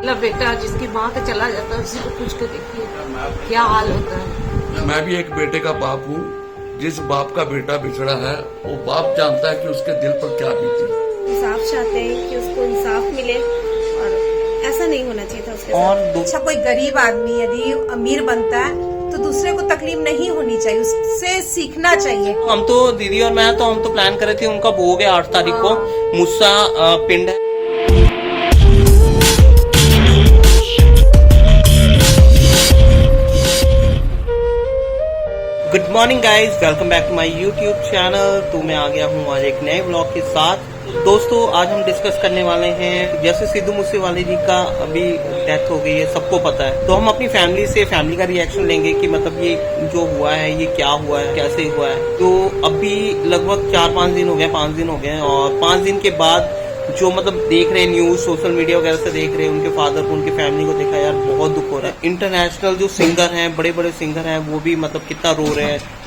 बेटा जिसकी माँ का चला जाता है उसी को पूछ के देखिए क्या हाल होता है। मैं भी एक बेटे का बाप हूँ। जिस बाप का बेटा बिछड़ा है वो बाप जानता है कि उसके दिल पर क्या बीती। इंसाफ चाहते हैं कि उसको इंसाफ मिले और ऐसा नहीं होना चाहिए था उसके साथ। अच्छा, कोई गरीब आदमी यदि अमीर बनता है तो दूसरे को तकलीफ नहीं होनी चाहिए, उससे सीखना चाहिए। हम तो दीदी और मैं तो हम तो प्लान कर रहे थे, उनका भोग है 8 तारीख को, मुस्सा पिंड है। Good morning guys, welcome back to my YouTube channel. तो मैं आ गया हूँ आज एक नए ब्लॉग के साथ। दोस्तों आज हम डिस्कस करने वाले हैं, जैसे सिद्धू मूसेवाले जी का अभी डेथ हो गई है, सबको पता है, तो हम अपनी फैमिली का रिएक्शन लेंगे कि मतलब ये जो हुआ है ये क्या हुआ है, कैसे हुआ है। तो अभी लगभग 4-5 दिन हो गए, 5 दिन हो गए, और 5 दिन के बाद जो मतलब देख रहे हैं न्यूज सोशल मीडिया वगैरह से देख रहे हैं, उनके फादर को, उनकी फैमिली को देखा, यार बहुत दुख हो रहा है। इंटरनेशनल जो सिंगर हैं, बड़े बड़े सिंगर हैं, वो भी मतलब कितना रो रहे हैं।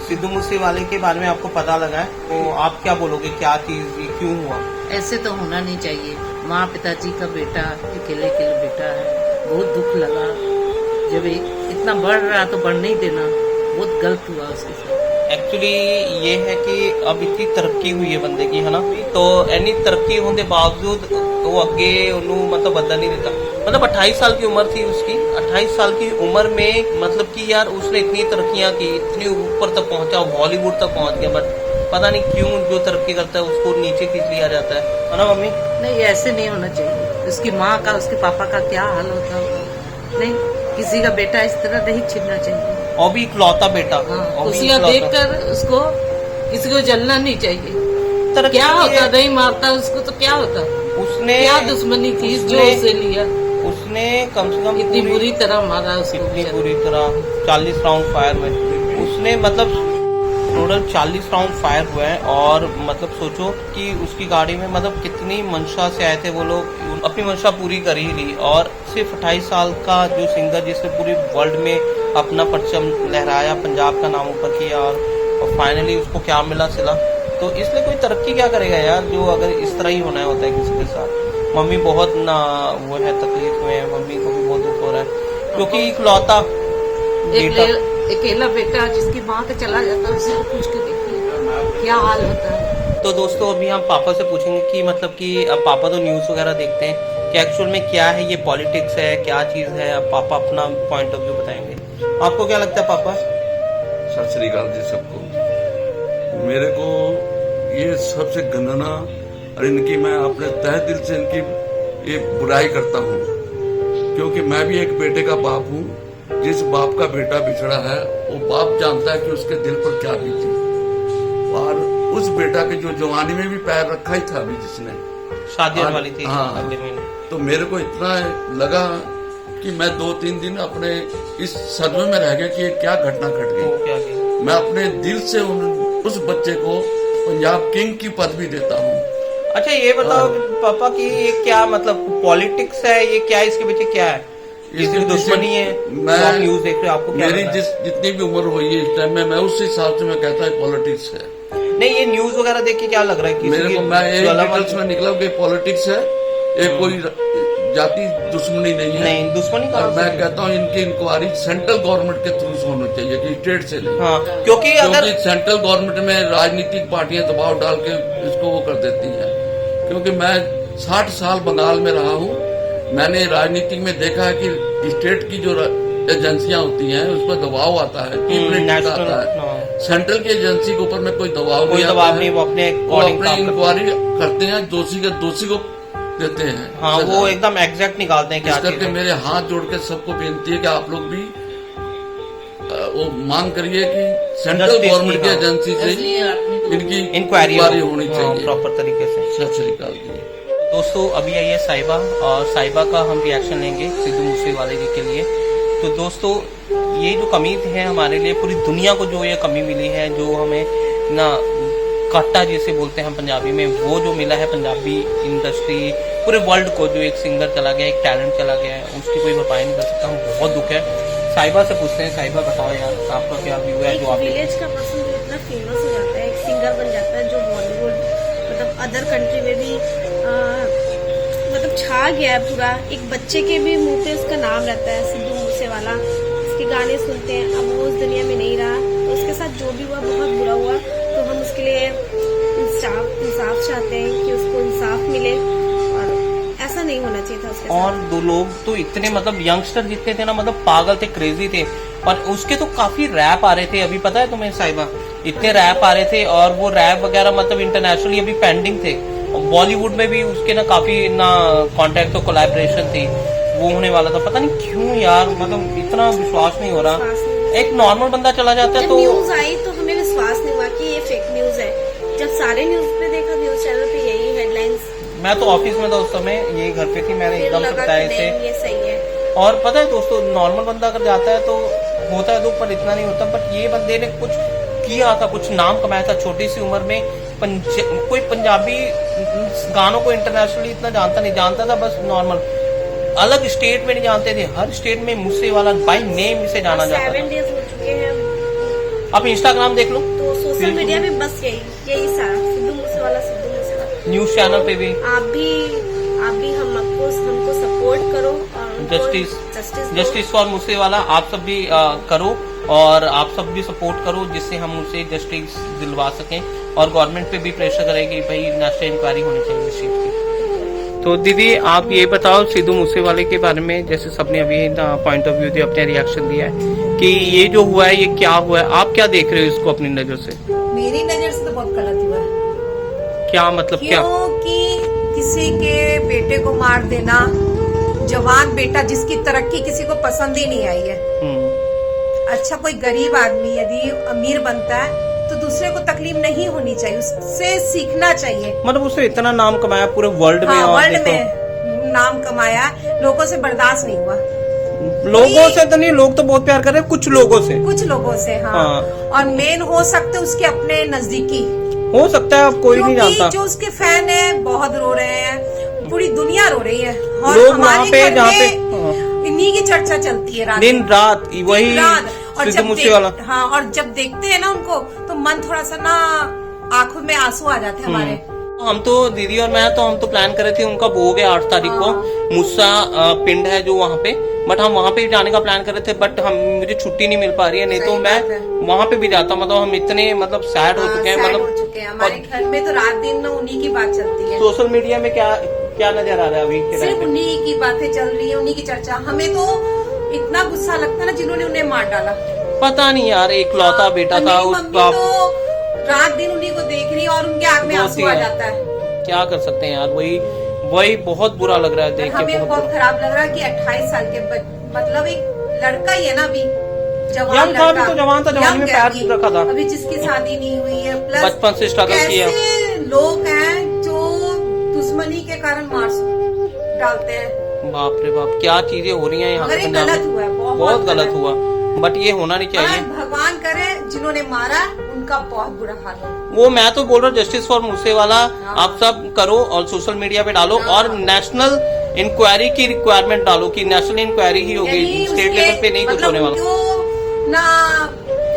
सिद्धू मूसेवाले के बारे में आपको पता लगा है, तो आप क्या बोलोगे, क्या चीज ये क्यों हुआ? ऐसे तो होना नहीं चाहिए। माँ पिताजी का बेटा अकेले बेटा है, बहुत दुख लगा। जब इतना बढ़ रहा तो बढ़ने ही देना, बहुत गलत हुआ उसके साथ। एक्चुअली ये है कि अब इतनी तरक्की हुई है बंदे की, है ना, तो इतनी तरक्की होने के बावजूद वो अगे उन्होंने मतलब बदला नहीं देता। मतलब 28 साल की उम्र थी उसकी, 28 साल की उम्र में मतलब कि यार उसने इतनी तरक्कियां की, इतनी ऊपर तक पहुंचा, हॉलीवुड तक पहुंच गया, बट पता नहीं क्यों जो तरक्की करता है उसको नीचे खींच लिया जाता है ना मम्मी? नहीं, ऐसे नहीं होना चाहिए। उसकी माँ का, उसके पापा का क्या हाल होता होगा। नहीं, किसी का बेटा इस तरह नहीं छीनना चाहिए, और भी इकलौता बेटा। खुशियाँ देखकर उसको किसी को जलना नहीं चाहिए। क्या होता, नहीं मारता उसको तो क्या होता। उसने क्या दुश्मनी थी जो उसे लिया, उसने कम से कम इतनी बुरी तरह मारा उसको, इतनी बुरी तरह 40 राउंड फायर हुए उसने, मतलब टोटल 40 राउंड फायर हुए हैं। और मतलब सोचो कि उसकी गाड़ी में मतलब कितनी मंशा से आए थे वो लोग, अपनी मंशा पूरी कर ही ली। और सिर्फ 28 साल का जो सिंगर जिसने पूरी वर्ल्ड में अपना परचम लहराया, पंजाब का नाम ऊपर किया, और फाइनली उसको क्या मिला सिला। तो इसलिए कोई तरक्की क्या करेगा यार, जो अगर इस तरह ही होना होता है किसी के साथ। मम्मी बहुत ना वो है, तकलीफ में है, मम्मी को भी बहुत दुख हो रहा है, क्योंकि इकलौता अकेला बेटा जिसकी माँ का चला जाता है उसी को पूछ के देखिए क्या हाल होता है। तो दोस्तों अभी हम पापा से पूछेंगे कि मतलब कि अब पापा तो न्यूज़ वगैरह देखते हैं कि एक्चुअल में क्या है, ये पॉलिटिक्स है, क्या चीज़ है। अब पापा अपना पॉइंट ऑफ व्यू बताएंगे। आपको क्या लगता है पापा? सत श्री अकाल जी सबको। मेरे को ये सबसे गंदना, और इनकी मैं अपने तहे दिल से इनकी ये बुराई करता हूँ, क्योंकि मैं भी एक बेटे का बाप हूँ। जिस बाप का बेटा बिछड़ा है वो बाप जानता है कि उसके दिल पर क्या बीती। और उस बेटा के जो जवानी में भी पैर रखा ही था अभी जिसने शादी वाली थी। हाँ, तो मेरे को इतना लगा कि मैं 2-3 दिन अपने इस सदमे में रह गया कि ये क्या घटना घट गई। मैं अपने दिल से उस बच्चे को पंजाब किंग की पदवी देता हूँ। अच्छा ये बताओ पापा कि ये क्या मतलब पॉलिटिक्स है, ये क्या, इसके पीछे क्या है, इसकी दुश्मनी है? मैं न्यूज देख रहे हो, आपको क्या मेरी जितनी भी उम्र हुई है इस टाइम में, मैं उस हिसाब से मैं कहता है पॉलिटिक्स है। नहीं, ये न्यूज वगैरह देख के क्या लग रहा है कि मेरे को, मैं एक डिटेल्स में निकला कि पॉलिटिक्स है, ये कोई जाति दुश्मनी नहीं है। नहीं, दुश्मनी का मैं कहता हूँ इनकी इंक्वायरी सेंट्रल गवर्नमेंट के थ्रू होनी चाहिए कि स्टेट से नहीं। हाँ, क्योंकि अगर सेंट्रल गवर्नमेंट में राजनीतिक पार्टियां दबाव डाल के इसको वो कर देती हैं। क्योंकि मैं 60 साल बंगाल में रहा हूँ, मैंने राजनीति में देखा है कि स्टेट की जो एजेंसियां होती हैं उस पर दबाव आता है, आता है। सेंट्रल की एजेंसी के ऊपर में कोई दबाव नहीं, वो अपने इंक्वायरी करते हैं, दोषी को देते हैं। हाँ, वो एकदम एग्जैक्ट निकालते हैं क्या। इस करके मेरे हाथ जोड़ के सबको बेनती है कि आप लोग भी वो मांग करिए कि सेंट्रल गवर्नमेंट की एजेंसी से इनकी इंक्वायरी होनी चाहिए प्रॉपर तरीके से। सत श्री अकाल जी। दोस्तों अभी आई है साहिबा, और साहिबा का हम रिएक्शन लेंगे सिद्धू मूसेवाले जी के लिए। तो दोस्तों ये जो कमी है हमारे लिए, पूरी दुनिया को जो ये कमी मिली है, जो हमें ना काटा जिसे बोलते हैं पंजाबी में, वो जो मिला है पंजाबी इंडस्ट्री पूरे वर्ल्ड को, जो एक सिंगर चला गया, एक टैलेंट चला गया है, उसकी कोई भरपाई नहीं कर सकता। हम बहुत दुख है। साहिबा से पूछते हैं, साहिबा बताओ यार आपका क्या व्यू है? जो आप विलेज का पर्सन जो इतना फेमस हो जाता है, एक सिंगर बन जाता है, जो बॉलीवुड मतलब अदर कंट्री में भी मतलब छा गया है पूरा। एक बच्चे के भी मुंह पे उसका नाम रहता है, सिद्धू मूसेवाला। उसके गाने सुनते हैं, अब वो उस दुनिया में नहीं रहा, तो उसके साथ जो भी हुआ बहुत बुरा हुआ। तो हम उसके लिए इंसाफ चाहते हैं कि उसको इंसाफ मिले, और ऐसा नहीं होना चाहिए था उसके साथ। और दो लोग तो इतने मतलब यंगस्टर जितने थे ना, मतलब पागल थे, क्रेजी थे। और उसके तो काफी रैप आ रहे थे, अभी पता है तुम्हें साहिबा, इतने रैप आ रहे थे। और वो रैप वगैरह मतलब इंटरनेशनली अभी पेंडिंग थे। बॉलीवुड में भी उसके ना काफी ना कॉन्टेक्ट तो कोलैबोरेशन थी, वो होने वाला था। पता नहीं क्यों यार, मतलब इतना विश्वास नहीं हो रहा। एक नॉर्मल बंदा चला जाता है जब तो न्यूज आई तो हमें विश्वास नहीं हुआ कि ये फेक न्यूज है। जब सारे न्यूज पे देखा, न्यूज चैनल पे यही हेडलाइंस, मैं तो ऑफिस में था उस समय, ये घर पे थी, मैंने फिर एकदम लगा बताया कि इसे। नहीं ये सही है। और पता है दोस्तों, नॉर्मल बंदा अगर जाता है तो होता है दुख, पर इतना नहीं होता। बट ये बंदे ने कुछ किया था, कुछ नाम कमाया था छोटी सी उम्र में। कोई पंजाबी गानों को इंटरनेशनली इतना जानता था, बस नॉर्मल अलग स्टेट में नहीं जानते थे, हर स्टेट में मूसेवाला बाय नेम इसे जाना जाता 7 था। डेज हो चुके हैं, आप इंस्टाग्राम देख लो, तो सोशल मीडिया में बस यही सारा सिद्धू मूसेवाला। न्यूज चैनल पे भी आप भी हमको सपोर्ट करो, और जस्टिस फॉर मूसेवाला आप सब भी करो, और आप सब भी सपोर्ट करो, जिससे हम उसे जस्टिस दिलवा सकें। और गवर्नमेंट पे भी प्रेशर करें कि भाई नेशनल इंक्वायरी होनी चाहिए इस चीज की। तो दीदी आप ये बताओ सिद्धू मूसेवाले के बारे में, जैसे सबने अभी पॉइंट ऑफ व्यू दिया, अपने रिएक्शन दिया है कि ये जो हुआ है ये क्या हुआ है, आप क्या देख रहे हो इसको अपनी नजर से? मेरी नजर से तो बहुत गलत हुआ है। क्या मतलब क्या? क्योंकि किसी के बेटे को मार देना, जवान बेटा जिसकी तरक्की किसी को पसंद ही नहीं आई है। अच्छा, कोई गरीब आदमी यदि अमीर बनता है तो दूसरे को तकलीफ नहीं होनी चाहिए, उससे सीखना चाहिए। मतलब उसने इतना नाम कमाया पूरे वर्ल्ड में, हाँ, और वर्ल्ड देखो, में नाम कमाया, लोगों से बर्दाश्त नहीं हुआ। लोगों से तो नहीं, लोग तो बहुत प्यार कर रहे हैं, कुछ लोगों से हाँ। और मेन हो सकते उसके अपने नजदीकी, हो सकता है, अब कोई नहीं जानता। जो उसके फैन है बहुत रो रहे हैं, पूरी दुनिया रो रही है, और लोग हमारे वहाँ पे घर जहाँ में पे इन्हीं की चर्चा चलती है दिन रात वही और सिद्धू मूसेवाला। हाँ, और जब देखते हैं ना उनको तो मन थोड़ा सा ना, आंखों में आंसू आ जाते हैं हमारे। हम तो दीदी और मैं हम तो प्लान कर रहे थे, उनका भोग है 8 तारीख को, मूसा पिंड है जो वहाँ पे, बट हम वहाँ पे जाने का प्लान कर रहे थे, बट मुझे छुट्टी नहीं मिल पा रही है, नहीं तो मैं वहाँ पे भी जाता। मतलब हम इतने मतलब सैड हो चुके हैं, मतलब हमारे घर में तो रात दिन उन्हीं की बात चलती है। सोशल मीडिया में क्या नजर आ रहा है अभी के टाइम सिर्फ पे? उन्हीं की बातें चल रही है, उन्हीं की चर्चा। हमें तो इतना गुस्सा लगता है ना जिन्होंने उन्हें मार डाला। पता नहीं यार, एक लौता बेटा था मेरी उस मम्मी बाप, तो रात दिन उन्हीं को देख रही है और उनके आंख में आंसू आ जाता है। क्या कर सकते हैं यार, वही बहुत बुरा लग रहा है देख के। हमें बहुत खराब लग रहा है कि 28 साल के मतलब एक लड़का ही है ना, अभी जवान था, अभी तो जवान था, जवानी में पैर छू रखा था, अभी जिसकी शादी नहीं हुई है, प्लस बचपन से स्ट्रगल किया। लोग हैं जो दुश्मनी के कारण मार डालते हैं। बाप रे बाप, क्या चीजें हो रही हैं यहाँ पे पंजाब गलत में। हुआ है, बहुत गलत हुआ, बट ये होना नहीं चाहिए। भगवान करे जिन्होंने मारा उनका बहुत बुरा हाल हो। वो मैं तो बोल रहा हूँ, जस्टिस फॉर मूसेवाला आप सब करो, और सोशल मीडिया पे डालो, और नेशनल इंक्वायरी की रिक्वायरमेंट डालो कि नेशनल इंक्वायरी ही होगी, स्टेट लेवल पे नहीं कुछ होने वाला। ना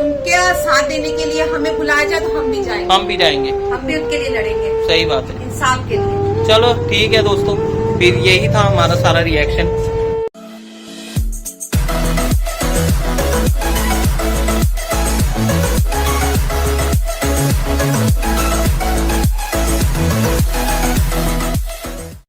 उनके साथ देने के लिए हमें बुलाया जाए तो हम भी जाएंगे, हम भी उनके लिए लड़ेंगे, सही बात है। इंसाफ के लिए। चलो ठीक है दोस्तों, फिर यही था हमारा सारा रिएक्शन।